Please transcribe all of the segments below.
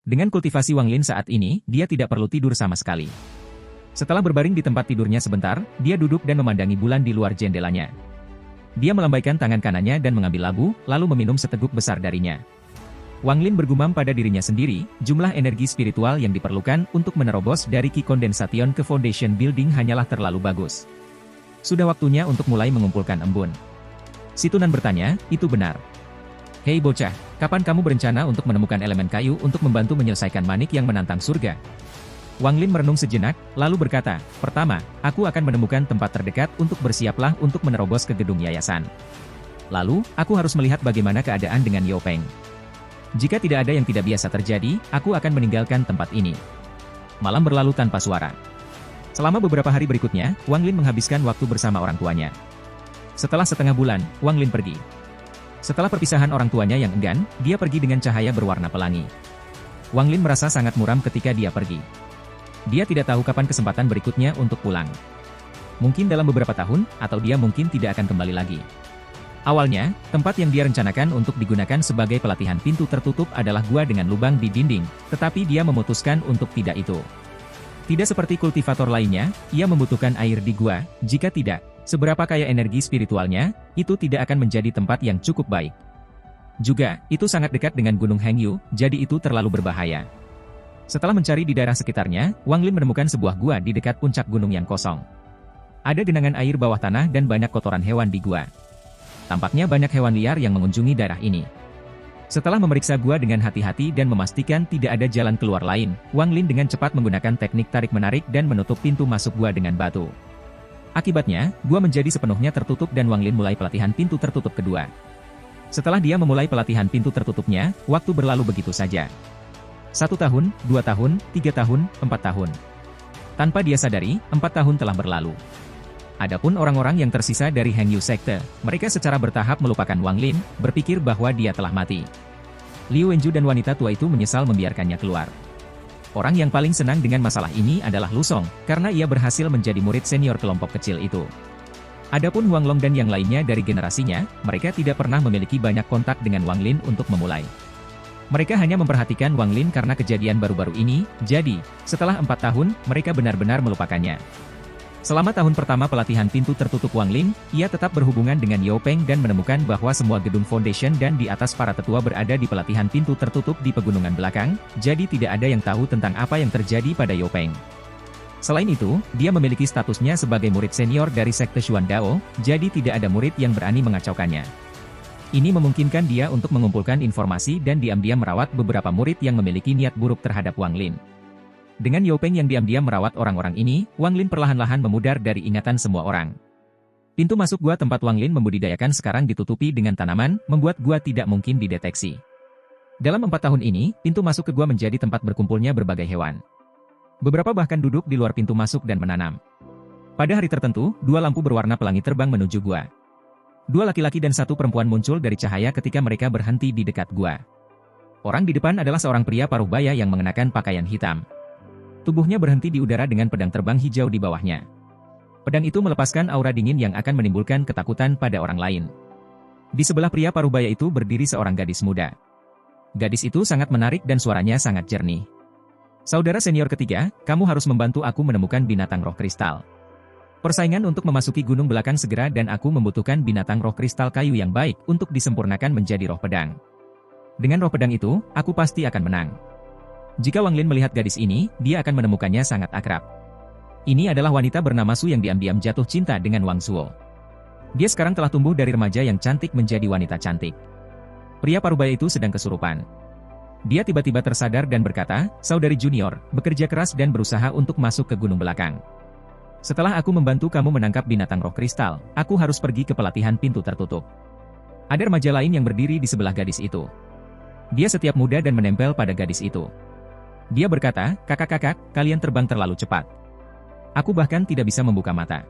Dengan kultivasi Wang Lin saat ini, dia tidak perlu tidur sama sekali. Setelah berbaring di tempat tidurnya sebentar, dia duduk dan memandangi bulan di luar jendelanya. Dia melambaikan tangan kanannya dan mengambil labu, lalu meminum seteguk besar darinya. Wang Lin bergumam pada dirinya sendiri, jumlah energi spiritual yang diperlukan untuk menerobos dari Qi Condensation ke Foundation Building hanyalah terlalu bagus. Sudah waktunya untuk mulai mengumpulkan embun. Si Tunan bertanya, itu benar. Hei bocah, kapan kamu berencana untuk menemukan elemen kayu untuk membantu menyelesaikan manik yang menantang surga? Wang Lin merenung sejenak, lalu berkata, pertama, aku akan menemukan tempat terdekat untuk bersiaplah untuk menerobos ke gedung yayasan. Lalu, aku harus melihat bagaimana keadaan dengan Yao Peng. Jika tidak ada yang tidak biasa terjadi, aku akan meninggalkan tempat ini. Malam berlalu tanpa suara. Selama beberapa hari berikutnya, Wang Lin menghabiskan waktu bersama orang tuanya. Setelah setengah bulan, Wang Lin pergi. Setelah perpisahan orang tuanya yang enggan, dia pergi dengan cahaya berwarna pelangi. Wang Lin merasa sangat muram ketika dia pergi. Dia tidak tahu kapan kesempatan berikutnya untuk pulang. Mungkin dalam beberapa tahun, atau dia mungkin tidak akan kembali lagi. Awalnya, tempat yang dia rencanakan untuk digunakan sebagai pelatihan pintu tertutup adalah gua dengan lubang di dinding, tetapi dia memutuskan untuk tidak itu. Tidak seperti kultivator lainnya, ia membutuhkan air di gua, jika tidak, seberapa kaya energi spiritualnya, itu tidak akan menjadi tempat yang cukup baik. Juga, itu sangat dekat dengan Gunung Hengyu, jadi itu terlalu berbahaya. Setelah mencari di daerah sekitarnya, Wang Lin menemukan sebuah gua di dekat puncak gunung yang kosong. Ada genangan air bawah tanah dan banyak kotoran hewan di gua. Tampaknya banyak hewan liar yang mengunjungi daerah ini. Setelah memeriksa gua dengan hati-hati dan memastikan tidak ada jalan keluar lain, Wang Lin dengan cepat menggunakan teknik tarik-menarik dan menutup pintu masuk gua dengan batu. Akibatnya, gua menjadi sepenuhnya tertutup dan Wang Lin mulai pelatihan pintu tertutup kedua. Setelah dia memulai pelatihan pintu tertutupnya, waktu berlalu begitu saja. 1 tahun, 2 tahun, 3 tahun, 4 tahun. Tanpa dia sadari, 4 tahun telah berlalu. Adapun orang-orang yang tersisa dari Hengyu Sekte, mereka secara bertahap melupakan Wang Lin, berpikir bahwa dia telah mati. Liu Wenju dan wanita tua itu menyesal membiarkannya keluar. Orang yang paling senang dengan masalah ini adalah Lu Song, karena ia berhasil menjadi murid senior kelompok kecil itu. Adapun Huang Long dan yang lainnya dari generasinya, mereka tidak pernah memiliki banyak kontak dengan Wang Lin untuk memulai. Mereka hanya memperhatikan Wang Lin karena kejadian baru-baru ini, jadi, setelah 4 tahun, mereka benar-benar melupakannya. Selama tahun pertama pelatihan pintu tertutup Wang Lin, ia tetap berhubungan dengan Yao Peng dan menemukan bahwa semua gedung foundation dan di atas para tetua berada di pelatihan pintu tertutup di pegunungan belakang, jadi tidak ada yang tahu tentang apa yang terjadi pada Yao Peng. Selain itu, dia memiliki statusnya sebagai murid senior dari Sekte Xuan Dao, jadi tidak ada murid yang berani mengacaukannya. Ini memungkinkan dia untuk mengumpulkan informasi dan diam-diam merawat beberapa murid yang memiliki niat buruk terhadap Wang Lin. Dengan Yao Peng yang diam-diam merawat orang-orang ini, Wang Lin perlahan-lahan memudar dari ingatan semua orang. Pintu masuk gua tempat Wang Lin membudidayakan sekarang ditutupi dengan tanaman, membuat gua tidak mungkin dideteksi. Dalam 4 tahun ini, pintu masuk ke gua menjadi tempat berkumpulnya berbagai hewan. Beberapa bahkan duduk di luar pintu masuk dan menanam. Pada hari tertentu, 2 lampu berwarna pelangi terbang menuju gua. 2 laki-laki dan 1 perempuan muncul dari cahaya ketika mereka berhenti di dekat gua. Orang di depan adalah seorang pria paruh baya yang mengenakan pakaian hitam. Tubuhnya berhenti di udara dengan pedang terbang hijau di bawahnya. Pedang itu melepaskan aura dingin yang akan menimbulkan ketakutan pada orang lain. Di sebelah pria paruh baya itu berdiri seorang gadis muda. Gadis itu sangat menarik dan suaranya sangat jernih. Saudara senior ketiga, kamu harus membantu aku menemukan binatang roh kristal. Persaingan untuk memasuki gunung belakang segera dan aku membutuhkan binatang roh kristal kayu yang baik untuk disempurnakan menjadi roh pedang. Dengan roh pedang itu, aku pasti akan menang. Jika Wang Lin melihat gadis ini, dia akan menemukannya sangat akrab. Ini adalah wanita bernama Su yang diam-diam jatuh cinta dengan Wang Zuo. Dia sekarang telah tumbuh dari remaja yang cantik menjadi wanita cantik. Pria parubaya itu sedang kesurupan. Dia tiba-tiba tersadar dan berkata, saudari junior, bekerja keras dan berusaha untuk masuk ke gunung belakang. Setelah aku membantu kamu menangkap binatang roh kristal, aku harus pergi ke pelatihan pintu tertutup. Ada remaja lain yang berdiri di sebelah gadis itu. Dia setiap muda dan menempel pada gadis itu. Dia berkata, kakak-kakak, kalian terbang terlalu cepat. Aku bahkan tidak bisa membuka mata.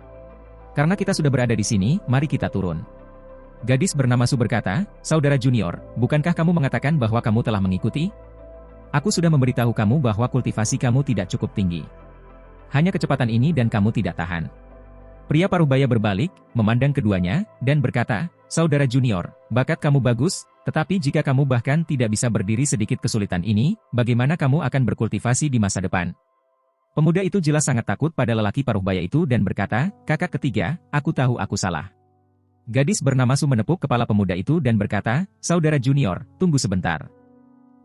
Karena kita sudah berada di sini, mari kita turun. Gadis bernama Su berkata, saudara junior, bukankah kamu mengatakan bahwa kamu telah mengikuti? Aku sudah memberitahu kamu bahwa kultivasi kamu tidak cukup tinggi. Hanya kecepatan ini dan kamu tidak tahan. Pria parubaya berbalik, memandang keduanya, dan berkata, saudara junior, bakat kamu bagus, Tetapi jika kamu bahkan tidak bisa berdiri sedikit kesulitan ini, bagaimana kamu akan berkultivasi di masa depan? Pemuda itu jelas sangat takut pada lelaki paruh baya itu dan berkata, "Kakak ketiga, aku tahu aku salah." Gadis bernama Su menepuk kepala pemuda itu dan berkata, "Saudara junior, tunggu sebentar.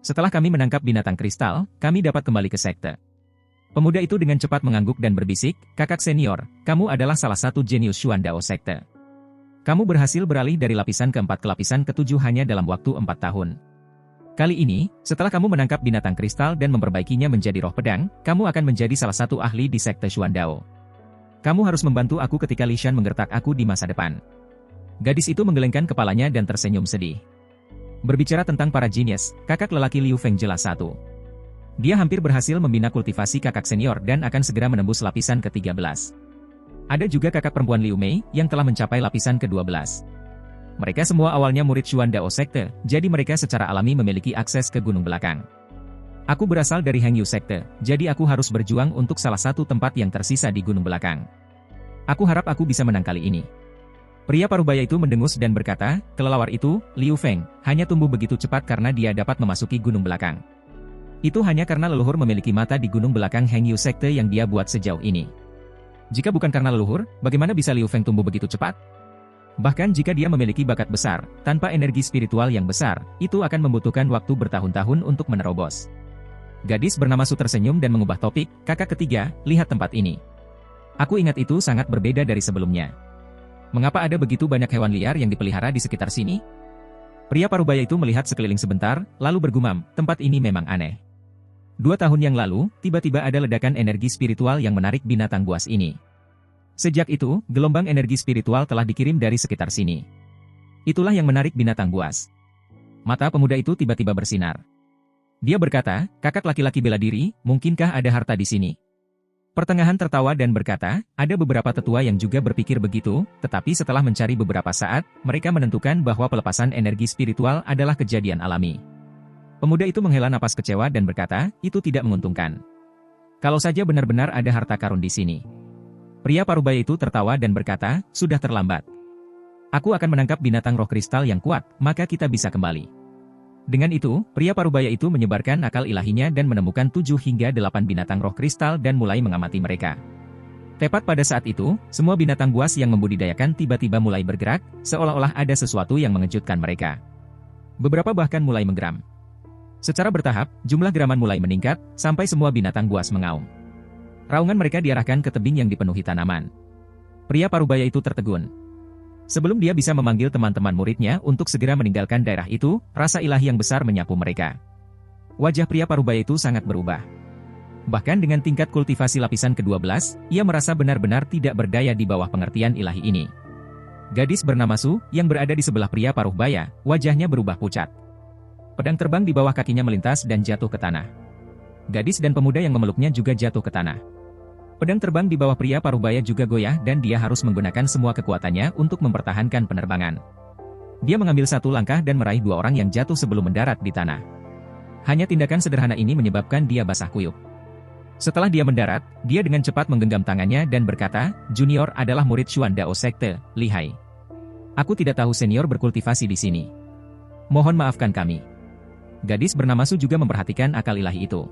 Setelah kami menangkap binatang kristal, kami dapat kembali ke sekte." Pemuda itu dengan cepat mengangguk dan berbisik, "Kakak senior, kamu adalah salah satu jenius Xuan Dao sekte. Kamu berhasil beralih dari lapisan keempat ke lapisan ketujuh hanya dalam waktu 4 tahun. Kali ini, setelah kamu menangkap binatang kristal dan memperbaikinya menjadi roh pedang, kamu akan menjadi salah satu ahli di sekte Xuan Dao. Kamu harus membantu aku ketika Li Shan menggertak aku di masa depan." Gadis itu menggelengkan kepalanya dan tersenyum sedih. Berbicara tentang para jenius, kakak lelaki Liu Feng jelas satu. Dia hampir berhasil membina kultivasi kakak senior dan akan segera menembus lapisan ke-13. Ada juga kakak perempuan Liu Mei, yang telah mencapai lapisan ke-12. Mereka semua awalnya murid Xuan Dao Sekte, jadi mereka secara alami memiliki akses ke gunung belakang. Aku berasal dari Heng Yu Sekte, jadi aku harus berjuang untuk salah satu tempat yang tersisa di gunung belakang. Aku harap aku bisa menang kali ini. Pria parubaya itu mendengus dan berkata, kelelawar itu, Liu Feng, hanya tumbuh begitu cepat karena dia dapat memasuki gunung belakang. Itu hanya karena leluhur memiliki mata di gunung belakang Heng Yu Sekte yang dia buat sejauh ini. Jika bukan karena leluhur, bagaimana bisa Liu Feng tumbuh begitu cepat? Bahkan jika dia memiliki bakat besar, tanpa energi spiritual yang besar, itu akan membutuhkan waktu bertahun-tahun untuk menerobos. Gadis bernama Su tersenyum dan mengubah topik, kakak ketiga, lihat tempat ini. Aku ingat itu sangat berbeda dari sebelumnya. Mengapa ada begitu banyak hewan liar yang dipelihara di sekitar sini? Pria parubaya itu melihat sekeliling sebentar, lalu bergumam, tempat ini memang aneh. 2 tahun yang lalu, tiba-tiba ada ledakan energi spiritual yang menarik binatang buas ini. Sejak itu, gelombang energi spiritual telah dikirim dari sekitar sini. Itulah yang menarik binatang buas. Mata pemuda itu tiba-tiba bersinar. Dia berkata, kakak laki-laki bela diri, mungkinkah ada harta di sini? Pertengahan tertawa dan berkata, ada beberapa tetua yang juga berpikir begitu, tetapi setelah mencari beberapa saat, mereka menentukan bahwa pelepasan energi spiritual adalah kejadian alami. Pemuda itu menghela napas kecewa dan berkata, itu tidak menguntungkan. Kalau saja benar-benar ada harta karun di sini. Pria parubaya itu tertawa dan berkata, sudah terlambat. Aku akan menangkap binatang roh kristal yang kuat, maka kita bisa kembali. Dengan itu, pria parubaya itu menyebarkan akal ilahinya dan menemukan 7 hingga 8 binatang roh kristal dan mulai mengamati mereka. Tepat pada saat itu, semua binatang buas yang membudidayakan tiba-tiba mulai bergerak, seolah-olah ada sesuatu yang mengejutkan mereka. Beberapa bahkan mulai menggeram. Secara bertahap, jumlah geraman mulai meningkat, sampai semua binatang buas mengaum. Raungan mereka diarahkan ke tebing yang dipenuhi tanaman. Pria parubaya itu tertegun. Sebelum dia bisa memanggil teman-teman muridnya untuk segera meninggalkan daerah itu, rasa ilahi yang besar menyapu mereka. Wajah pria parubaya itu sangat berubah. Bahkan dengan tingkat kultivasi lapisan ke-12, ia merasa benar-benar tidak berdaya di bawah pengertian ilahi ini. Gadis bernama Su, yang berada di sebelah pria parubaya, wajahnya berubah pucat. Pedang terbang di bawah kakinya melintas dan jatuh ke tanah. Gadis dan pemuda yang memeluknya juga jatuh ke tanah. Pedang terbang di bawah pria parubaya juga goyah dan dia harus menggunakan semua kekuatannya untuk mempertahankan penerbangan. Dia mengambil satu langkah dan meraih 2 orang yang jatuh sebelum mendarat di tanah. Hanya tindakan sederhana ini menyebabkan dia basah kuyup. Setelah dia mendarat, dia dengan cepat menggenggam tangannya dan berkata, Junior adalah murid Xuan Dao Sekte, lihai. Aku tidak tahu senior berkultivasi di sini. Mohon maafkan kami. Gadis bernama Su juga memperhatikan akal ilahi itu.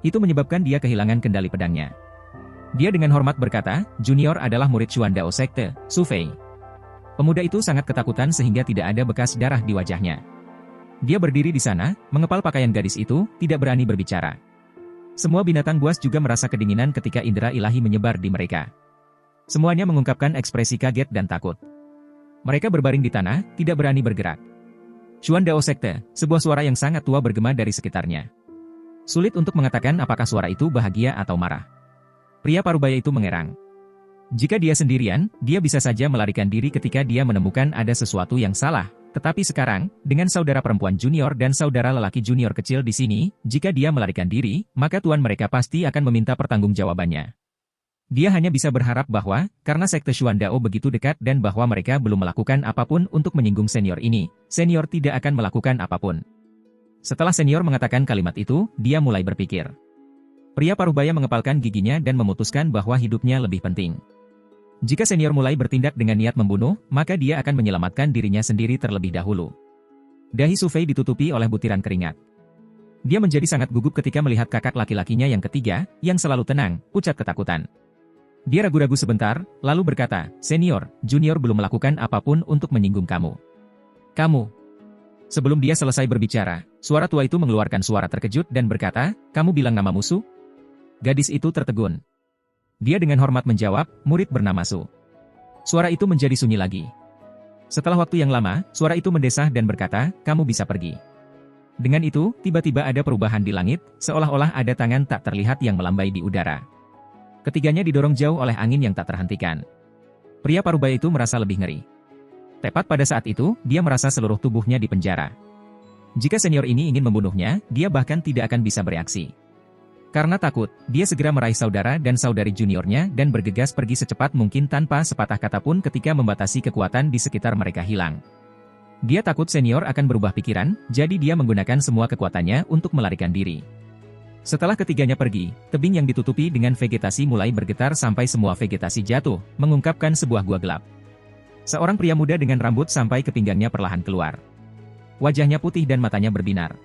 Itu menyebabkan dia kehilangan kendali pedangnya. Dia dengan hormat berkata, Junior adalah murid Xuan Dao Sekte, Su Fei. Pemuda itu sangat ketakutan sehingga tidak ada bekas darah di wajahnya. Dia berdiri di sana, mengepal pakaian gadis itu, tidak berani berbicara. Semua binatang buas juga merasa kedinginan ketika indera ilahi menyebar di mereka. Semuanya mengungkapkan ekspresi kaget dan takut. Mereka berbaring di tanah, tidak berani bergerak. Xuan Dao Sekte, sebuah suara yang sangat tua bergema dari sekitarnya. Sulit untuk mengatakan apakah suara itu bahagia atau marah. Pria parubaya itu mengerang. Jika dia sendirian, dia bisa saja melarikan diri ketika dia menemukan ada sesuatu yang salah. Tetapi sekarang, dengan saudara perempuan junior dan saudara lelaki junior kecil di sini, jika dia melarikan diri, maka tuan mereka pasti akan meminta pertanggungjawabannya. Dia hanya bisa berharap bahwa, karena sekte Xuan Dao begitu dekat dan bahwa mereka belum melakukan apapun untuk menyinggung senior ini, senior tidak akan melakukan apapun. Setelah senior mengatakan kalimat itu, dia mulai berpikir. Pria parubaya mengepalkan giginya dan memutuskan bahwa hidupnya lebih penting. Jika senior mulai bertindak dengan niat membunuh, maka dia akan menyelamatkan dirinya sendiri terlebih dahulu. Dahi Su Fei ditutupi oleh butiran keringat. Dia menjadi sangat gugup ketika melihat kakak laki-lakinya yang ketiga, yang selalu tenang, pucat ketakutan. Dia ragu-ragu sebentar, lalu berkata, "Senior, Junior belum melakukan apapun untuk menyinggung kamu. Kamu..." Sebelum dia selesai berbicara, suara tua itu mengeluarkan suara terkejut dan berkata, "Kamu bilang nama musuh?" Gadis itu tertegun. Dia dengan hormat menjawab, "Murid bernama Su." Suara itu menjadi sunyi lagi. Setelah waktu yang lama, suara itu mendesah dan berkata, "Kamu bisa pergi." Dengan itu, tiba-tiba ada perubahan di langit, seolah-olah ada tangan tak terlihat yang melambai di udara. Ketiganya didorong jauh oleh angin yang tak terhentikan. Pria parubaya itu merasa lebih ngeri. Tepat pada saat itu, dia merasa seluruh tubuhnya di penjara. Jika senior ini ingin membunuhnya, dia bahkan tidak akan bisa bereaksi. Karena takut, dia segera meraih saudara dan saudari juniornya dan bergegas pergi secepat mungkin tanpa sepatah kata pun ketika membatasi kekuatan di sekitar mereka hilang. Dia takut senior akan berubah pikiran, jadi dia menggunakan semua kekuatannya untuk melarikan diri. Setelah ketiganya pergi, tebing yang ditutupi dengan vegetasi mulai bergetar sampai semua vegetasi jatuh, mengungkapkan sebuah gua gelap. Seorang pria muda dengan rambut sampai ke pinggangnya perlahan keluar. Wajahnya putih dan matanya berbinar.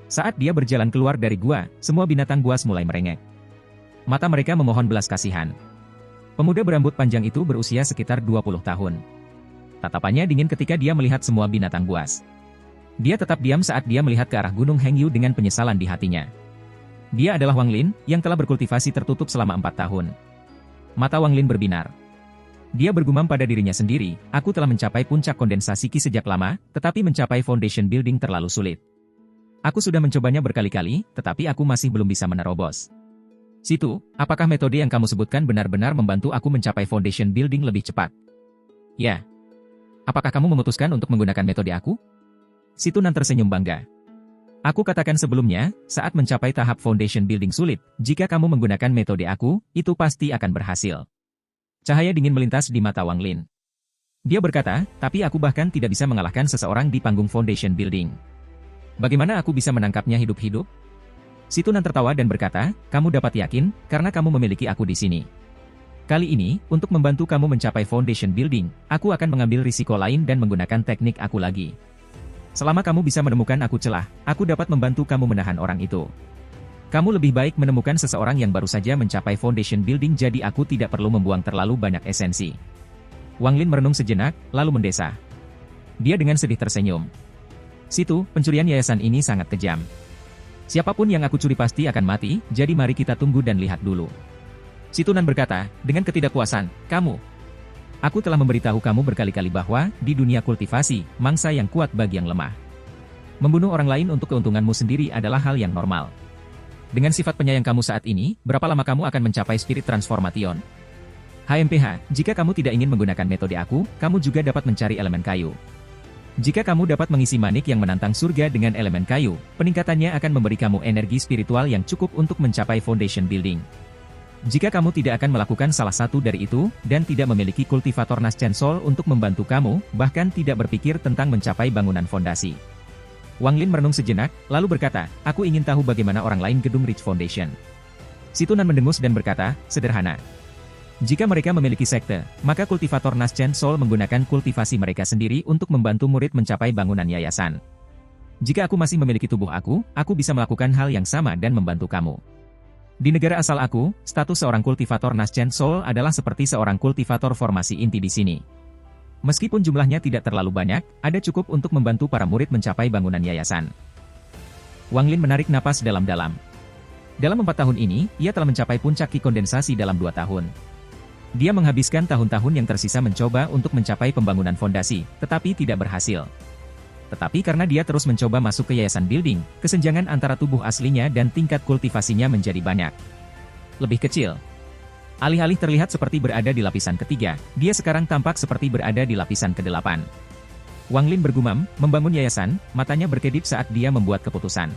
Saat dia berjalan keluar dari gua, semua binatang buas mulai merengek. Mata mereka memohon belas kasihan. Pemuda berambut panjang itu berusia sekitar 20 tahun. Tatapannya dingin ketika dia melihat semua binatang buas. Dia tetap diam saat dia melihat ke arah Gunung Hengyu dengan penyesalan di hatinya. Dia adalah Wang Lin, yang telah berkultivasi tertutup selama 4 tahun. Mata Wang Lin berbinar. Dia bergumam pada dirinya sendiri, "Aku telah mencapai puncak kondensasi Qi sejak lama, tetapi mencapai foundation building terlalu sulit. Aku sudah mencobanya berkali-kali, tetapi aku masih belum bisa menerobos." "Situ, apakah metode yang kamu sebutkan benar-benar membantu aku mencapai foundation building lebih cepat?" "Ya." "Apakah kamu memutuskan untuk menggunakan metode aku?" Situ Nan tersenyum bangga. "Aku katakan sebelumnya, saat mencapai tahap foundation building sulit, jika kamu menggunakan metode aku, itu pasti akan berhasil." Cahaya dingin melintas di mata Wang Lin. Dia berkata, "Tapi aku bahkan tidak bisa mengalahkan seseorang di panggung foundation building. Bagaimana aku bisa menangkapnya hidup-hidup?" Situ Nan tertawa dan berkata, "Kamu dapat yakin, karena kamu memiliki aku di sini. Kali ini, untuk membantu kamu mencapai foundation building, aku akan mengambil risiko lain dan menggunakan teknik aku lagi. Selama kamu bisa menemukan aku celah, aku dapat membantu kamu menahan orang itu. Kamu lebih baik menemukan seseorang yang baru saja mencapai foundation building jadi aku tidak perlu membuang terlalu banyak esensi." Wang Lin merenung sejenak, lalu mendesah. Dia dengan sedih tersenyum. "Situ, pencurian yayasan ini sangat kejam. Siapapun yang aku curi pasti akan mati, jadi mari kita tunggu dan lihat dulu." Situ Nan berkata, dengan ketidakpuasan, "Kamu. Aku telah memberitahu kamu berkali-kali bahwa, di dunia kultivasi, mangsa yang kuat bagi yang lemah. Membunuh orang lain untuk keuntunganmu sendiri adalah hal yang normal. Dengan sifat penyayang kamu saat ini, berapa lama kamu akan mencapai spirit transformation? HMPH, jika kamu tidak ingin menggunakan metode aku, kamu juga dapat mencari elemen kayu. Jika kamu dapat mengisi manik yang menantang surga dengan elemen kayu, peningkatannya akan memberi kamu energi spiritual yang cukup untuk mencapai foundation building. Jika kamu tidak akan melakukan salah satu dari itu, dan tidak memiliki kultivator Naschen Soul untuk membantu kamu, bahkan tidak berpikir tentang mencapai bangunan fondasi." Wang Lin merenung sejenak, lalu berkata, "Aku ingin tahu bagaimana orang lain gedung Rich Foundation." Situ Nan mendengus dan berkata, "Sederhana. Jika mereka memiliki sekte, maka kultivator Naschen Soul menggunakan kultivasi mereka sendiri untuk membantu murid mencapai bangunan yayasan. Jika aku masih memiliki tubuh aku bisa melakukan hal yang sama dan membantu kamu. Di negara asal aku, status seorang kultivator Naschen Soul adalah seperti seorang kultivator formasi inti di sini. Meskipun jumlahnya tidak terlalu banyak, ada cukup untuk membantu para murid mencapai bangunan yayasan." Wang Lin menarik napas dalam-dalam. Dalam 4 tahun ini, ia telah mencapai puncak Qi kondensasi dalam 2 tahun. Dia menghabiskan tahun-tahun yang tersisa mencoba untuk mencapai pembangunan fondasi, tetapi tidak berhasil. Tetapi karena dia terus mencoba masuk ke yayasan building, kesenjangan antara tubuh aslinya dan tingkat kultivasinya menjadi banyak. Lebih kecil. Alih-alih terlihat seperti berada di lapisan ketiga, dia sekarang tampak seperti berada di lapisan ke-8. Wang Lin bergumam, membangun yayasan, matanya berkedip saat dia membuat keputusan.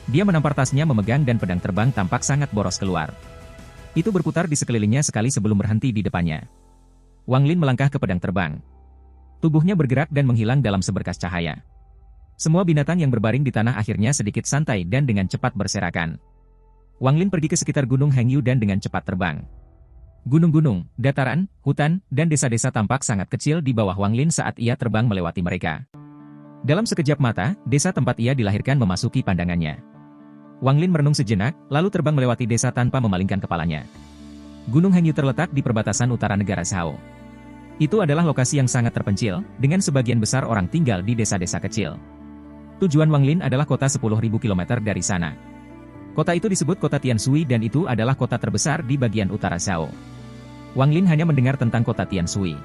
Dia menampar tasnya memegang dan pedang terbang tampak sangat boros keluar. Itu berputar di sekelilingnya sekali sebelum berhenti di depannya. Wang Lin melangkah ke pedang terbang. Tubuhnya bergerak dan menghilang dalam seberkas cahaya. Semua binatang yang berbaring di tanah akhirnya sedikit santai dan dengan cepat berserakan. Wang Lin pergi ke sekitar Gunung Hengyu dan dengan cepat terbang. Gunung-gunung, dataran, hutan, dan desa-desa tampak sangat kecil di bawah Wang Lin saat ia terbang melewati mereka. Dalam sekejap mata, desa tempat ia dilahirkan memasuki pandangannya. Wang Lin merenung sejenak, lalu terbang melewati desa tanpa memalingkan kepalanya. Gunung Hengyu terletak di perbatasan utara negara Shao. Itu adalah lokasi yang sangat terpencil, dengan sebagian besar orang tinggal di desa-desa kecil. Tujuan Wang Lin adalah kota 10.000 km dari sana. Kota itu disebut kota Tianshui dan itu adalah kota terbesar di bagian utara Shao. Wang Lin hanya mendengar tentang kota Tianshui.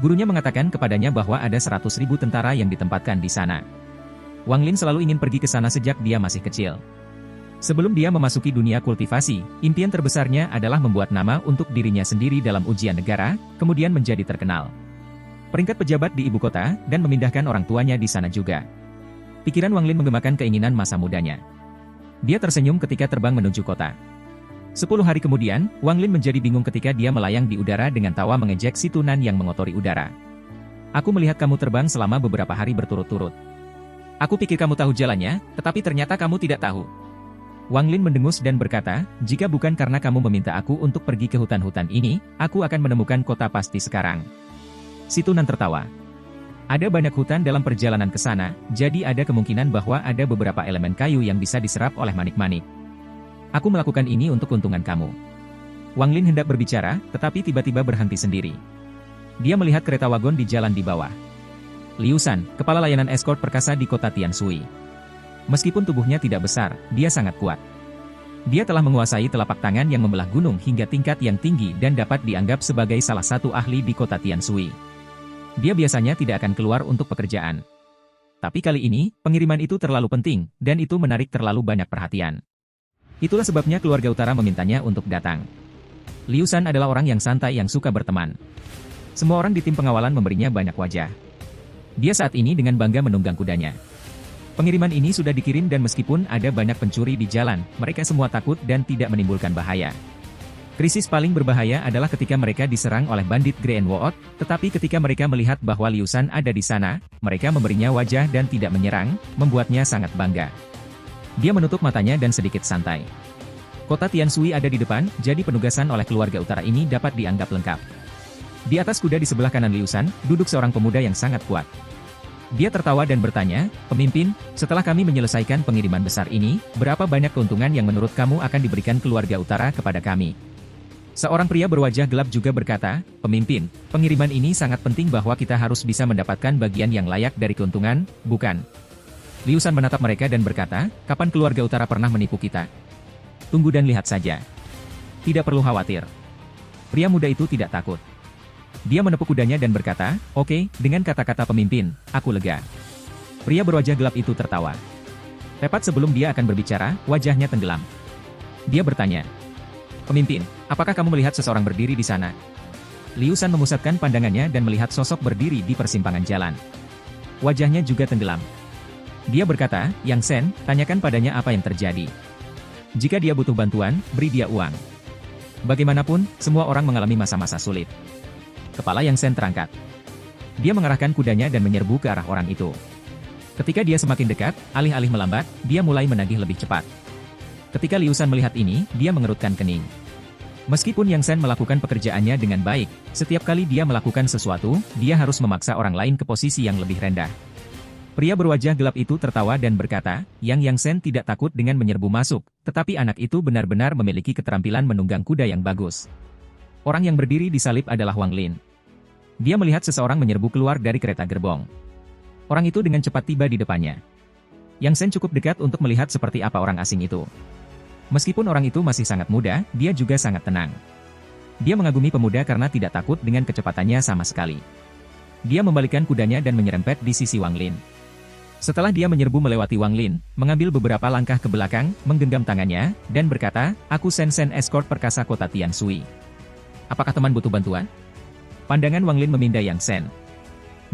Gurunya mengatakan kepadanya bahwa ada 100.000 tentara yang ditempatkan di sana. Wang Lin selalu ingin pergi ke sana sejak dia masih kecil. Sebelum dia memasuki dunia kultivasi, impian terbesarnya adalah membuat nama untuk dirinya sendiri dalam ujian negara, kemudian menjadi terkenal. Peringkat pejabat di ibu kota, dan memindahkan orang tuanya di sana juga. Pikiran Wang Lin menggemakan keinginan masa mudanya. Dia tersenyum ketika terbang menuju kota. 10 hari kemudian, Wang Lin menjadi bingung ketika dia melayang di udara dengan tawa mengejek si Tunan yang mengotori udara. Aku melihat kamu terbang selama beberapa hari berturut-turut. Aku pikir kamu tahu jalannya, tetapi ternyata kamu tidak tahu. Wang Lin mendengus dan berkata, jika bukan karena kamu meminta aku untuk pergi ke hutan-hutan ini, aku akan menemukan kota pasti sekarang. Si Tunan tertawa. Ada banyak hutan dalam perjalanan ke sana, jadi ada kemungkinan bahwa ada beberapa elemen kayu yang bisa diserap oleh manik-manik. Aku melakukan ini untuk keuntungan kamu. Wang Lin hendak berbicara, tetapi tiba-tiba berhenti sendiri. Dia melihat kereta wagon di jalan di bawah. Liu Shan, kepala layanan escort perkasa di kota Tianshui. Meskipun tubuhnya tidak besar, dia sangat kuat. Dia telah menguasai telapak tangan yang membelah gunung hingga tingkat yang tinggi dan dapat dianggap sebagai salah satu ahli di kota Tianshui. Dia biasanya tidak akan keluar untuk pekerjaan. Tapi kali ini, pengiriman itu terlalu penting, dan itu menarik terlalu banyak perhatian. Itulah sebabnya keluarga utara memintanya untuk datang. Liu Shan adalah orang yang santai yang suka berteman. Semua orang di tim pengawalan memberinya banyak wajah. Dia saat ini dengan bangga menunggang kudanya. Pengiriman ini sudah dikirim dan meskipun ada banyak pencuri di jalan, mereka semua takut dan tidak menimbulkan bahaya. Krisis paling berbahaya adalah ketika mereka diserang oleh bandit Green Woot, tetapi ketika mereka melihat bahwa Liu Shan ada di sana, mereka memberinya wajah dan tidak menyerang, membuatnya sangat bangga. Dia menutup matanya dan sedikit santai. Kota Tianshui ada di depan, jadi penugasan oleh keluarga utara ini dapat dianggap lengkap. Di atas kuda di sebelah kanan Liu Shan, duduk seorang pemuda yang sangat kuat. Dia tertawa dan bertanya, pemimpin, setelah kami menyelesaikan pengiriman besar ini, berapa banyak keuntungan yang menurut kamu akan diberikan keluarga utara kepada kami? Seorang pria berwajah gelap juga berkata, pemimpin, pengiriman ini sangat penting bahwa kita harus bisa mendapatkan bagian yang layak dari keuntungan, bukan? Liu Shan menatap mereka dan berkata, kapan keluarga utara pernah menipu kita? Tunggu dan lihat saja. Tidak perlu khawatir. Pria muda itu tidak takut. Dia menepuk kudanya dan berkata, oke, dengan kata-kata pemimpin, aku lega. Pria berwajah gelap itu tertawa. Tepat sebelum dia akan berbicara, wajahnya tenggelam. Dia bertanya, pemimpin, apakah kamu melihat seseorang berdiri di sana? Liu Shan memusatkan pandangannya dan melihat sosok berdiri di persimpangan jalan. Wajahnya juga tenggelam. Dia berkata, Yang Shen, tanyakan padanya apa yang terjadi. Jika dia butuh bantuan, beri dia uang. Bagaimanapun, semua orang mengalami masa-masa sulit. Kepala Yang Shen terangkat. Dia mengarahkan kudanya dan menyerbu ke arah orang itu. Ketika dia semakin dekat, alih-alih melambat, dia mulai menagih lebih cepat. Ketika Liu Shan melihat ini, dia mengerutkan kening. Meskipun Yang Shen melakukan pekerjaannya dengan baik, setiap kali dia melakukan sesuatu, dia harus memaksa orang lain ke posisi yang lebih rendah. Pria berwajah gelap itu tertawa dan berkata, Yang Shen tidak takut dengan menyerbu masuk, tetapi anak itu benar-benar memiliki keterampilan menunggang kuda yang bagus. Orang yang berdiri di salib adalah Wang Lin. Dia melihat seseorang menyerbu keluar dari kereta gerbong. Orang itu dengan cepat tiba di depannya. Yang Shen cukup dekat untuk melihat seperti apa orang asing itu. Meskipun orang itu masih sangat muda, dia juga sangat tenang. Dia mengagumi pemuda karena tidak takut dengan kecepatannya sama sekali. Dia membalikkan kudanya dan menyerempet di sisi Wang Lin. Setelah dia menyerbu melewati Wang Lin, mengambil beberapa langkah ke belakang, menggenggam tangannya, dan berkata, aku Shen escort perkasa kota Tianshui. Apakah teman butuh bantuan? Pandangan Wang Lin memindai Yang Shen.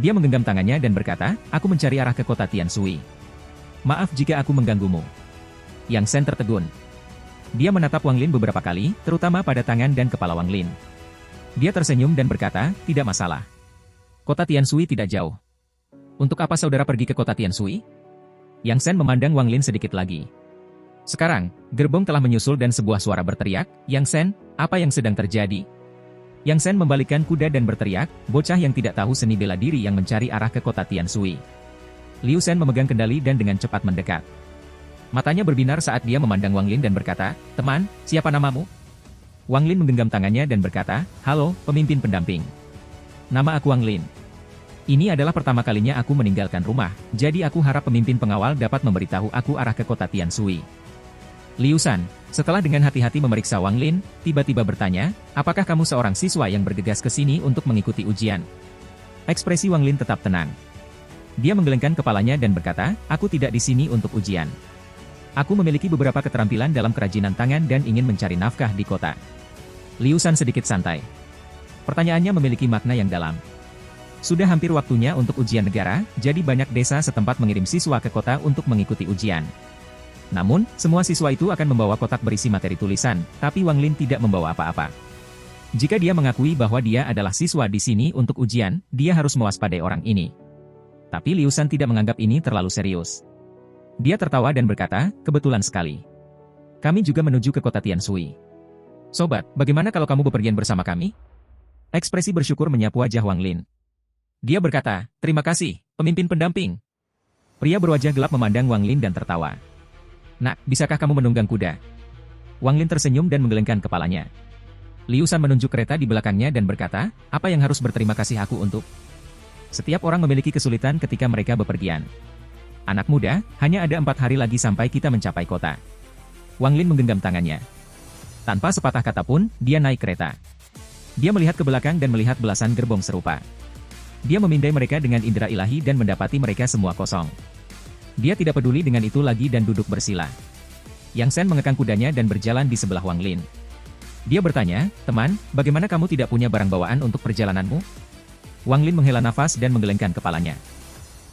Dia menggenggam tangannya dan berkata, aku mencari arah ke kota Tianshui. Maaf jika aku mengganggumu. Yang Shen tertegun. Dia menatap Wang Lin beberapa kali, terutama pada tangan dan kepala Wang Lin. Dia tersenyum dan berkata, tidak masalah. Kota Tianshui tidak jauh. Untuk apa saudara pergi ke kota Tianshui? Yang Shen memandang Wang Lin sedikit lagi. Sekarang, gerbong telah menyusul dan sebuah suara berteriak, Yang Shen, apa yang sedang terjadi? Yang Shen membalikkan kuda dan berteriak, bocah yang tidak tahu seni bela diri yang mencari arah ke kota Tianshui. Liu Shen memegang kendali dan dengan cepat mendekat. Matanya berbinar saat dia memandang Wang Lin dan berkata, "Teman, siapa namamu?" Wang Lin menggenggam tangannya dan berkata, "Halo, pemimpin pendamping. Nama aku Wang Lin. Ini adalah pertama kalinya aku meninggalkan rumah, jadi aku harap pemimpin pengawal dapat memberitahu aku arah ke kota Tianshui." Liu Shan, setelah dengan hati-hati memeriksa Wang Lin, tiba-tiba bertanya, "Apakah kamu seorang siswa yang bergegas ke sini untuk mengikuti ujian?" Ekspresi Wang Lin tetap tenang. Dia menggelengkan kepalanya dan berkata, "Aku tidak di sini untuk ujian. Aku memiliki beberapa keterampilan dalam kerajinan tangan dan ingin mencari nafkah di kota." Liu Shan sedikit santai. Pertanyaannya memiliki makna yang dalam. Sudah hampir waktunya untuk ujian negara, jadi banyak desa setempat mengirim siswa ke kota untuk mengikuti ujian. Namun, semua siswa itu akan membawa kotak berisi materi tulisan, tapi Wang Lin tidak membawa apa-apa. Jika dia mengakui bahwa dia adalah siswa di sini untuk ujian, dia harus mewaspadai orang ini. Tapi Liu Shan tidak menganggap ini terlalu serius. Dia tertawa dan berkata, "Kebetulan sekali. Kami juga menuju ke kota Tianshui. Sobat, bagaimana kalau kamu bepergian bersama kami?" Ekspresi bersyukur menyapu wajah Wang Lin. Dia berkata, "Terima kasih, pemimpin pendamping." Pria berwajah gelap memandang Wang Lin dan tertawa. "Nak, bisakah kamu menunggang kuda?" Wang Lin tersenyum dan menggelengkan kepalanya. Liu Shan menunjuk kereta di belakangnya dan berkata, "Apa yang harus berterima kasih aku untuk?" Setiap orang memiliki kesulitan ketika mereka bepergian. "Anak muda, hanya ada 4 hari lagi sampai kita mencapai kota." Wang Lin menggenggam tangannya. Tanpa sepatah kata pun, dia naik kereta. Dia melihat ke belakang dan melihat belasan gerbong serupa. Dia memindai mereka dengan indera ilahi dan mendapati mereka semua kosong. Dia tidak peduli dengan itu lagi dan duduk bersila. Yang Shen mengekang kudanya dan berjalan di sebelah Wang Lin. Dia bertanya, "Teman, bagaimana kamu tidak punya barang bawaan untuk perjalananmu?" Wang Lin menghela nafas dan menggelengkan kepalanya.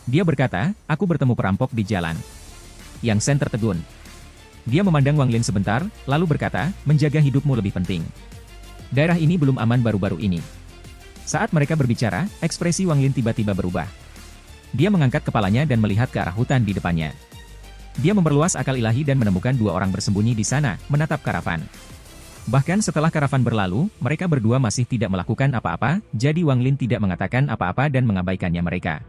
Dia berkata, "Aku bertemu perampok di jalan." Yang Shen tertegun. Dia memandang Wang Lin sebentar, lalu berkata, "Menjaga hidupmu lebih penting. Daerah ini belum aman baru-baru ini." Saat mereka berbicara, ekspresi Wang Lin tiba-tiba berubah. Dia mengangkat kepalanya dan melihat ke arah hutan di depannya. Dia memperluas akal ilahi dan menemukan 2 orang bersembunyi di sana, menatap karavan. Bahkan setelah karavan berlalu, mereka berdua masih tidak melakukan apa-apa, jadi Wang Lin tidak mengatakan apa-apa dan mengabaikannya mereka.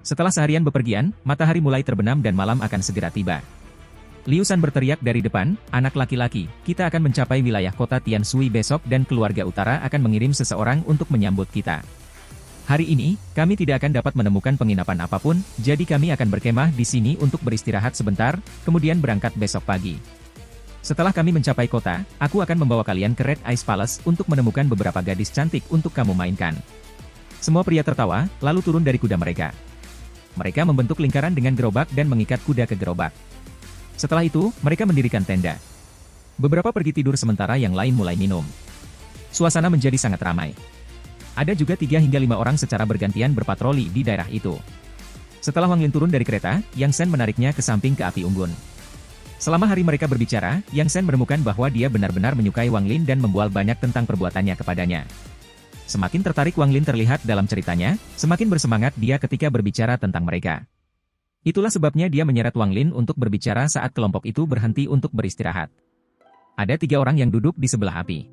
Setelah seharian bepergian, matahari mulai terbenam dan malam akan segera tiba. Liu Shan berteriak dari depan, "Anak laki-laki, kita akan mencapai wilayah kota Tianshui besok dan keluarga utara akan mengirim seseorang untuk menyambut kita. Hari ini, kami tidak akan dapat menemukan penginapan apapun, jadi kami akan berkemah di sini untuk beristirahat sebentar, kemudian berangkat besok pagi. Setelah kami mencapai kota, aku akan membawa kalian ke Red Ice Palace untuk menemukan beberapa gadis cantik untuk kamu mainkan." Semua pria tertawa, lalu turun dari kuda mereka. Mereka membentuk lingkaran dengan gerobak dan mengikat kuda ke gerobak. Setelah itu, mereka mendirikan tenda. Beberapa pergi tidur sementara yang lain mulai minum. Suasana menjadi sangat ramai. Ada juga 3 hingga 5 orang secara bergantian berpatroli di daerah itu. Setelah Wang Lin turun dari kereta, Yang Shen menariknya ke samping ke api unggun. Selama hari mereka berbicara, Yang Shen menemukan bahwa dia benar-benar menyukai Wang Lin dan membual banyak tentang perbuatannya kepadanya. Semakin tertarik Wang Lin terlihat dalam ceritanya, semakin bersemangat dia ketika berbicara tentang mereka. Itulah sebabnya dia menyeret Wang Lin untuk berbicara saat kelompok itu berhenti untuk beristirahat. Ada 3 orang yang duduk di sebelah api.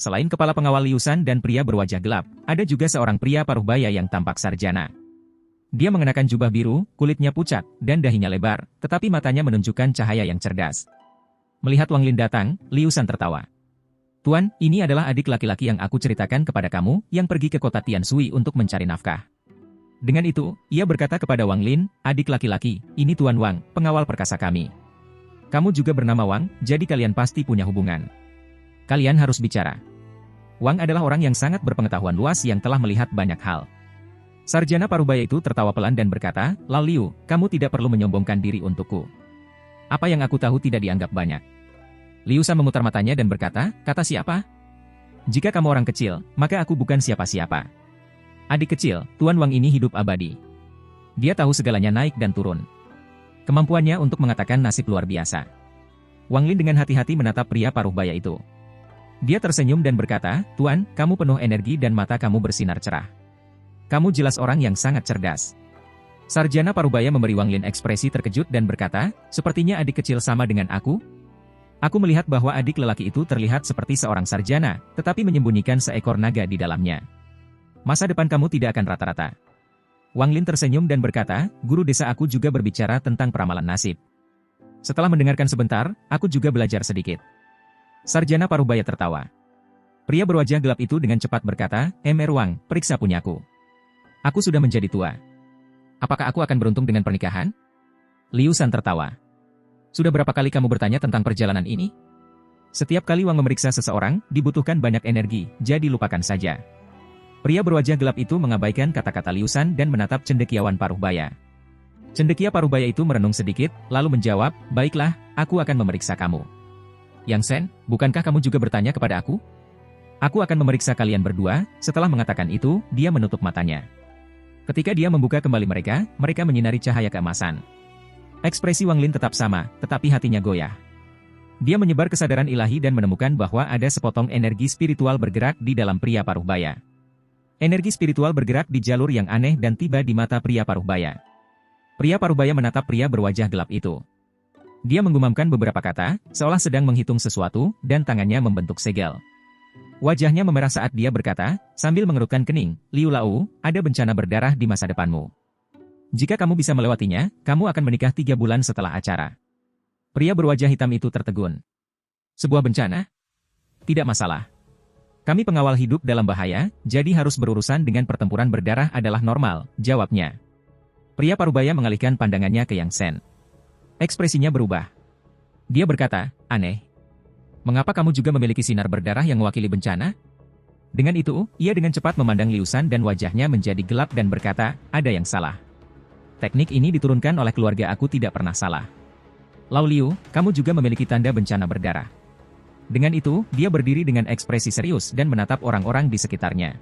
Selain kepala pengawal Liu Shan dan pria berwajah gelap, ada juga seorang pria paruh baya yang tampak sarjana. Dia mengenakan jubah biru, kulitnya pucat, dan dahinya lebar, tetapi matanya menunjukkan cahaya yang cerdas. Melihat Wang Lin datang, Liu Shan tertawa. "Tuan, ini adalah adik laki-laki yang aku ceritakan kepada kamu, yang pergi ke kota Tianshui untuk mencari nafkah." Dengan itu, ia berkata kepada Wang Lin, "Adik laki-laki, ini Tuan Wang, pengawal perkasa kami. Kamu juga bernama Wang, jadi kalian pasti punya hubungan. Kalian harus bicara." Wang adalah orang yang sangat berpengetahuan luas yang telah melihat banyak hal. Sarjana parubaya itu tertawa pelan dan berkata, "Lao Liu, kamu tidak perlu menyombongkan diri untukku. Apa yang aku tahu tidak dianggap banyak." Liu Shan memutar matanya dan berkata, "Kata siapa? Jika kamu orang kecil, maka aku bukan siapa-siapa. Adik kecil, Tuan Wang ini hidup abadi. Dia tahu segalanya naik dan turun. Kemampuannya untuk mengatakan nasib luar biasa." Wang Lin dengan hati-hati menatap pria paruh baya itu. Dia tersenyum dan berkata, "Tuan, kamu penuh energi dan mata kamu bersinar cerah. Kamu jelas orang yang sangat cerdas." Sarjana parubaya memberi Wang Lin ekspresi terkejut dan berkata, "Sepertinya adik kecil sama dengan aku? Aku melihat bahwa adik lelaki itu terlihat seperti seorang sarjana, tetapi menyembunyikan seekor naga di dalamnya. Masa depan kamu tidak akan rata-rata." Wang Lin tersenyum dan berkata, guru desa aku juga berbicara tentang peramalan nasib. Setelah mendengarkan sebentar, aku juga belajar sedikit. Sarjana Paruhbaya tertawa. Pria berwajah gelap itu dengan cepat berkata, Mr. Wang, periksa punyaku. Aku sudah menjadi tua. Apakah aku akan beruntung dengan pernikahan? Liu Shan tertawa. Sudah berapa kali kamu bertanya tentang perjalanan ini? Setiap kali Wang memeriksa seseorang, dibutuhkan banyak energi, jadi lupakan saja. Pria berwajah gelap itu mengabaikan kata-kata Liu Shan dan menatap cendekiawan Paruhbaya. Cendekia Paruhbaya itu merenung sedikit, lalu menjawab, baiklah, aku akan memeriksa kamu. Yang Shen, bukankah kamu juga bertanya kepada aku? Aku akan memeriksa kalian berdua. Setelah mengatakan itu, dia menutup matanya. Ketika dia membuka kembali mereka menyinari cahaya keemasan. Ekspresi Wang Lin tetap sama, tetapi hatinya goyah. Dia menyebar kesadaran ilahi dan menemukan bahwa ada sepotong energi spiritual bergerak di dalam pria Paruhbaya. Energi spiritual bergerak di jalur yang aneh dan tiba di mata pria Paruhbaya. Pria Paruhbaya menatap pria berwajah gelap itu. Dia menggumamkan beberapa kata, seolah sedang menghitung sesuatu, dan tangannya membentuk segel. Wajahnya memerah saat dia berkata, sambil mengerutkan kening, Liu Lau, ada bencana berdarah di masa depanmu. Jika kamu bisa melewatinya, kamu akan menikah 3 bulan setelah acara. Pria berwajah hitam itu tertegun. Sebuah bencana? Tidak masalah. Kami pengawal hidup dalam bahaya, jadi harus berurusan dengan pertempuran berdarah adalah normal, jawabnya. Pria Paruhbaya mengalihkan pandangannya ke Yang Shen. Ekspresinya berubah. Dia berkata, aneh. Mengapa kamu juga memiliki sinar berdarah yang mewakili bencana? Dengan itu, ia dengan cepat memandang Liu Shan dan wajahnya menjadi gelap dan berkata, ada yang salah. Teknik ini diturunkan oleh keluarga aku tidak pernah salah. Lau Liu, kamu juga memiliki tanda bencana berdarah. Dengan itu, dia berdiri dengan ekspresi serius dan menatap orang-orang di sekitarnya.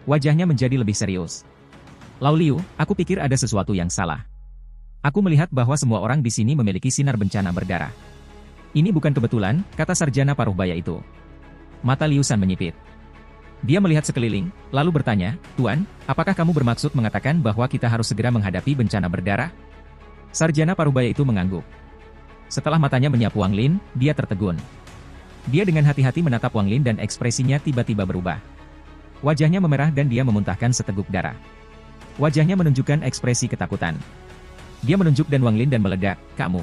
Wajahnya menjadi lebih serius. Lau Liu, aku pikir ada sesuatu yang salah. Aku melihat bahwa semua orang di sini memiliki sinar bencana berdarah. Ini bukan kebetulan, kata sarjana Paruhbaya itu. Mata Liu Shan menyipit. Dia melihat sekeliling, lalu bertanya, Tuan, apakah kamu bermaksud mengatakan bahwa kita harus segera menghadapi bencana berdarah? Sarjana Paruhbaya itu mengangguk. Setelah matanya menyapu Wang Lin, dia tertegun. Dia dengan hati-hati menatap Wang Lin dan ekspresinya tiba-tiba berubah. Wajahnya memerah dan dia memuntahkan seteguk darah. Wajahnya menunjukkan ekspresi ketakutan. Dia menunjuk dan Wang Lin dan meledak, kamu.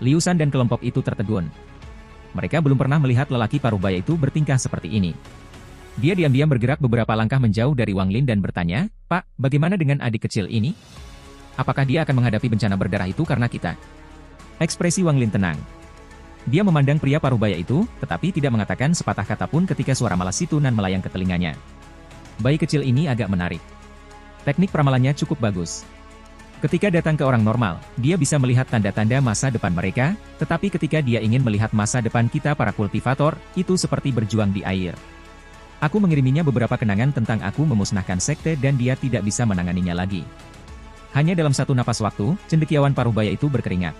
Liu Shan dan kelompok itu tertegun. Mereka belum pernah melihat lelaki Paruhbaya itu bertingkah seperti ini. Dia diam-diam bergerak beberapa langkah menjauh dari Wang Lin dan bertanya, Pak, bagaimana dengan adik kecil ini? Apakah dia akan menghadapi bencana berdarah itu karena kita? Ekspresi Wang Lin tenang. Dia memandang pria Paruhbaya itu, tetapi tidak mengatakan sepatah kata pun ketika suara malas Situnan melayang ke telinganya. Bayi kecil ini agak menarik. Teknik peramalannya cukup bagus. Ketika datang ke orang normal, dia bisa melihat tanda-tanda masa depan mereka, tetapi ketika dia ingin melihat masa depan kita para kultivator, itu seperti berjuang di air. Aku mengiriminya beberapa kenangan tentang aku memusnahkan sekte dan dia tidak bisa menanganinya lagi. Hanya dalam satu napas waktu, cendekiawan Paruhbaya itu berkeringat.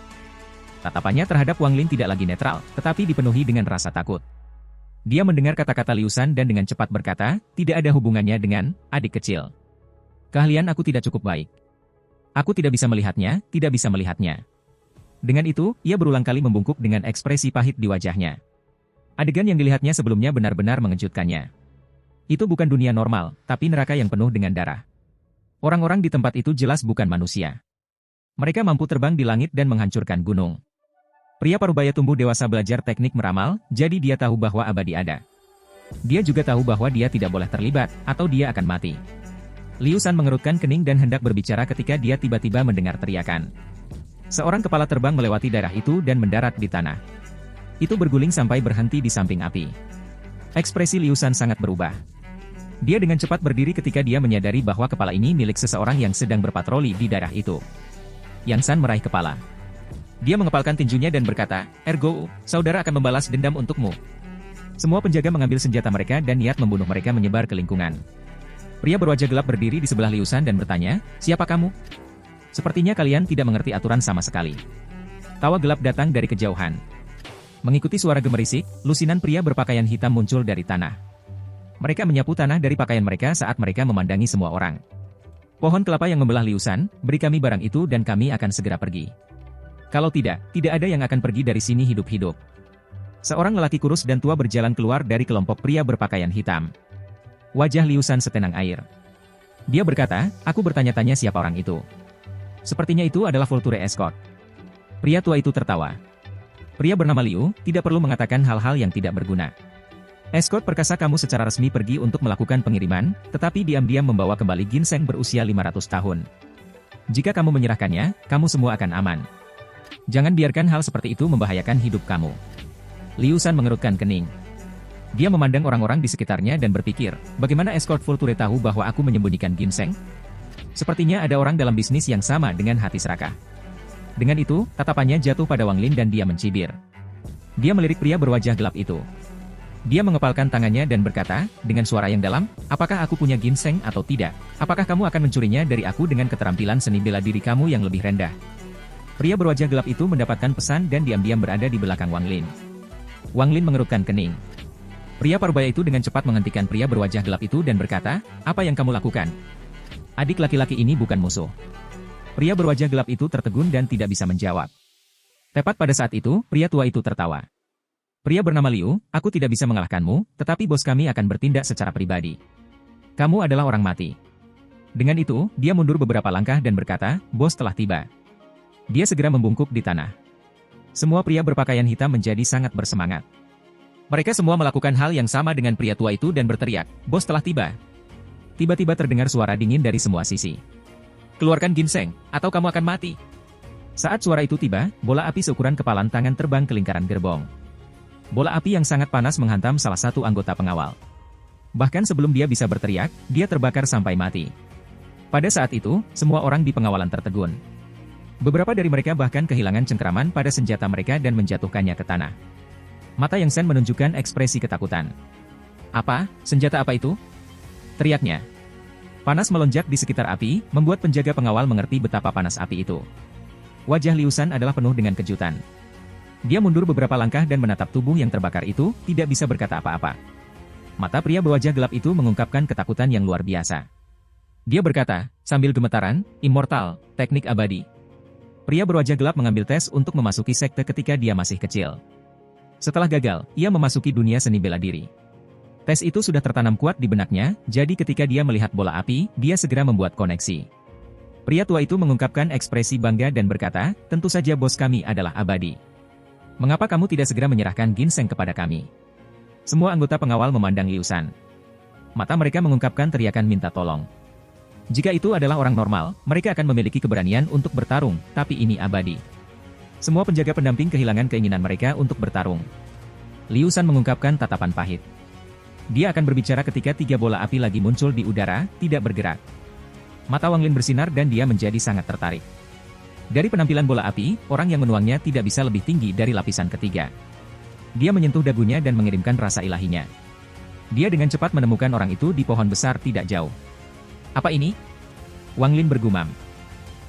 Tatapannya terhadap Wang Lin tidak lagi netral, tetapi dipenuhi dengan rasa takut. Dia mendengar kata-kata Liu Shan dan dengan cepat berkata, tidak ada hubungannya dengan adik kecil. Keahlian aku tidak cukup baik. Aku tidak bisa melihatnya, tidak bisa melihatnya. Dengan itu, ia berulang kali membungkuk dengan ekspresi pahit di wajahnya. Adegan yang dilihatnya sebelumnya benar-benar mengejutkannya. Itu bukan dunia normal, tapi neraka yang penuh dengan darah. Orang-orang di tempat itu jelas bukan manusia. Mereka mampu terbang di langit dan menghancurkan gunung. Pria Paruhbaya tumbuh dewasa belajar teknik meramal, jadi dia tahu bahwa abadi ada. Dia juga tahu bahwa dia tidak boleh terlibat, atau dia akan mati. Liu Shan mengerutkan kening dan hendak berbicara ketika dia tiba-tiba mendengar teriakan. Seorang kepala terbang melewati daerah itu dan mendarat di tanah. Itu berguling sampai berhenti di samping api. Ekspresi Liu Shan sangat berubah. Dia dengan cepat berdiri ketika dia menyadari bahwa kepala ini milik seseorang yang sedang berpatroli di daerah itu. Yang Shan meraih kepala. Dia mengepalkan tinjunya dan berkata, Ergo, saudara akan membalas dendam untukmu. Semua penjaga mengambil senjata mereka dan niat membunuh mereka menyebar ke lingkungan. Pria berwajah gelap berdiri di sebelah Liu Shan dan bertanya, siapa kamu? Sepertinya kalian tidak mengerti aturan sama sekali. Tawa gelap datang dari kejauhan. Mengikuti suara gemerisik, lusinan pria berpakaian hitam muncul dari tanah. Mereka menyapu tanah dari pakaian mereka saat mereka memandangi semua orang. Pohon kelapa yang membelah Liu Shan, beri kami barang itu dan kami akan segera pergi. Kalau tidak, tidak ada yang akan pergi dari sini hidup-hidup. Seorang lelaki kurus dan tua berjalan keluar dari kelompok pria berpakaian hitam. Wajah Liu Shan setenang air. Dia berkata, aku bertanya-tanya siapa orang itu. Sepertinya itu adalah Vulture Escort. Pria tua itu tertawa. Pria bernama Liu, tidak perlu mengatakan hal-hal yang tidak berguna. Escort perkasa kamu secara resmi pergi untuk melakukan pengiriman, tetapi diam-diam membawa kembali ginseng berusia 500 tahun. Jika kamu menyerahkannya, kamu semua akan aman. Jangan biarkan hal seperti itu membahayakan hidup kamu. Liu Shan mengerutkan kening. Dia memandang orang-orang di sekitarnya dan berpikir, bagaimana Escort Vulture tahu bahwa aku menyembunyikan ginseng? Sepertinya ada orang dalam bisnis yang sama dengan hati serakah. Dengan itu, tatapannya jatuh pada Wang Lin dan dia mencibir. Dia melirik pria berwajah gelap itu. Dia mengepalkan tangannya dan berkata, dengan suara yang dalam, apakah aku punya ginseng atau tidak? Apakah kamu akan mencurinya dari aku dengan keterampilan seni bela diri kamu yang lebih rendah? Pria berwajah gelap itu mendapatkan pesan dan diam-diam berada di belakang Wang Lin. Wang Lin mengerutkan kening. Pria parubaya itu dengan cepat menghentikan pria berwajah gelap itu dan berkata, apa yang kamu lakukan? Adik laki-laki ini bukan musuh. Pria berwajah gelap itu tertegun dan tidak bisa menjawab. Tepat pada saat itu, pria tua itu tertawa. Pria bernama Liu, aku tidak bisa mengalahkanmu, tetapi bos kami akan bertindak secara pribadi. Kamu adalah orang mati. Dengan itu, dia mundur beberapa langkah dan berkata, bos telah tiba. Dia segera membungkuk di tanah. Semua pria berpakaian hitam menjadi sangat bersemangat. Mereka semua melakukan hal yang sama dengan pria tua itu dan berteriak, bos telah tiba. Tiba-tiba terdengar suara dingin dari semua sisi. Keluarkan ginseng, atau kamu akan mati. Saat suara itu tiba, bola api seukuran kepalan tangan terbang ke lingkaran gerbong. Bola api yang sangat panas menghantam salah satu anggota pengawal. Bahkan sebelum dia bisa berteriak, dia terbakar sampai mati. Pada saat itu, semua orang di pengawalan tertegun. Beberapa dari mereka bahkan kehilangan cengkeraman pada senjata mereka dan menjatuhkannya ke tanah. Mata Yang Shen menunjukkan ekspresi ketakutan. Apa? Senjata apa itu? Teriaknya. Panas melonjak di sekitar api, membuat penjaga pengawal mengerti betapa panas api itu. Wajah Liu Shan adalah penuh dengan kejutan. Dia mundur beberapa langkah dan menatap tubuh yang terbakar itu, tidak bisa berkata apa-apa. Mata pria berwajah gelap itu mengungkapkan ketakutan yang luar biasa. Dia berkata, sambil gemetaran, immortal, teknik abadi. Pria berwajah gelap mengambil tes untuk memasuki sekte ketika dia masih kecil. Setelah gagal, ia memasuki dunia seni bela diri. Tes itu sudah tertanam kuat di benaknya, jadi ketika dia melihat bola api, dia segera membuat koneksi. Pria tua itu mengungkapkan ekspresi bangga dan berkata, tentu saja bos kami adalah abadi. Mengapa kamu tidak segera menyerahkan ginseng kepada kami? Semua anggota pengawal memandang Liu Shan. Mata mereka mengungkapkan teriakan minta tolong. Jika itu adalah orang normal, mereka akan memiliki keberanian untuk bertarung, tapi ini abadi. Semua penjaga pendamping kehilangan keinginan mereka untuk bertarung. Liu Shan mengungkapkan tatapan pahit. Dia akan berbicara ketika 3 bola api lagi muncul di udara, tidak bergerak. Mata Wang Lin bersinar dan dia menjadi sangat tertarik. Dari penampilan bola api, orang yang menuangnya tidak bisa lebih tinggi dari lapisan ketiga. Dia menyentuh dagunya dan mengirimkan rasa ilahinya. Dia dengan cepat menemukan orang itu di pohon besar tidak jauh. Apa ini? Wang Lin bergumam.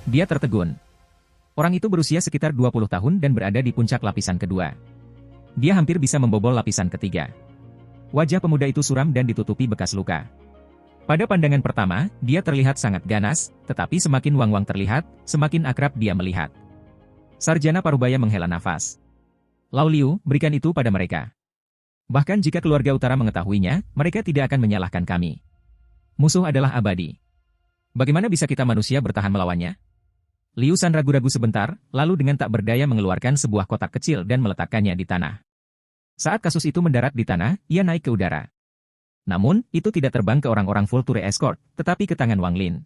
Dia tertegun. Orang itu berusia sekitar 20 tahun dan berada di puncak lapisan kedua. Dia hampir bisa membobol lapisan ketiga. Wajah pemuda itu suram dan ditutupi bekas luka. Pada pandangan pertama, dia terlihat sangat ganas, tetapi semakin Wang Wang terlihat, semakin akrab dia melihat. Sarjana parubaya menghela nafas. Lao Liu, berikan itu pada mereka. Bahkan jika keluarga utara mengetahuinya, mereka tidak akan menyalahkan kami. Musuh adalah abadi. Bagaimana bisa kita manusia bertahan melawannya? Liu Shan ragu-ragu sebentar, lalu dengan tak berdaya mengeluarkan sebuah kotak kecil dan meletakkannya di tanah. Saat kasus itu mendarat di tanah, ia naik ke udara. Namun, itu tidak terbang ke orang-orang Vulture Escort, tetapi ke tangan Wang Lin.